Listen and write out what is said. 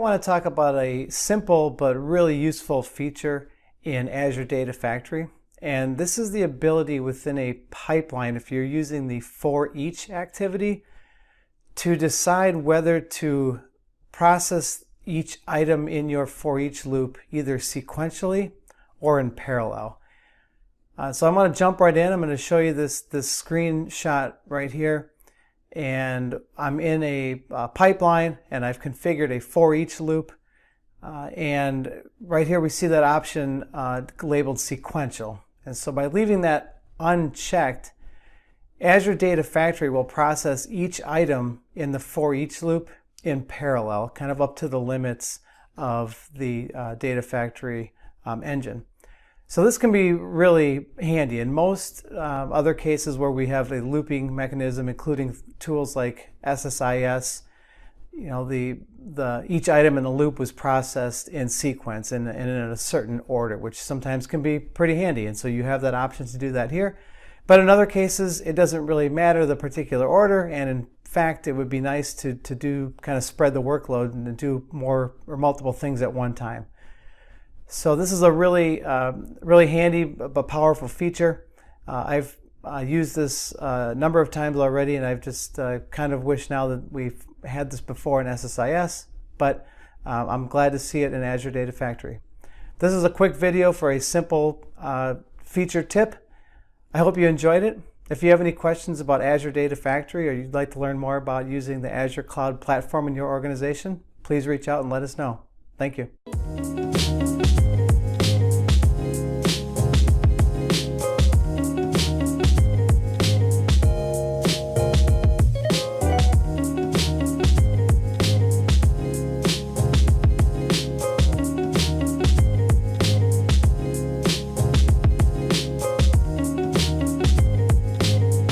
want to talk about a simple but really useful feature in Azure Data Factory. And this is the ability within a pipeline, if you're using the ForEach activity, to decide whether to process each item in your ForEach loop either sequentially or in parallel. So I'm going to jump right in. I'm going to show you this screenshot right here. And I'm in a pipeline, and I've configured a ForEach loop. And right here we see that option labeled sequential. And so by leaving that unchecked, Azure Data Factory will process each item in the ForEach loop in parallel, kind of up to the limits of the Data Factory engine. So this can be really handy. In most other cases where we have a looping mechanism, including tools like SSIS, each item in the loop was processed in sequence and in a certain order, which sometimes can be pretty handy. And so you have that option to do that here. But in other cases, it doesn't really matter the particular order. And in fact, it would be nice to do kind of spread the workload and do more or multiple things at one time. So this is a really handy but powerful feature. I've used this a number of times already, and I've just kind of wish now that we've had this before in SSIS, but I'm glad to see it in Azure Data Factory. This is a quick video for a simple feature tip. I hope you enjoyed it. If you have any questions about Azure Data Factory or you'd like to learn more about using the Azure Cloud Platform in your organization, please reach out and let us know. Thank you.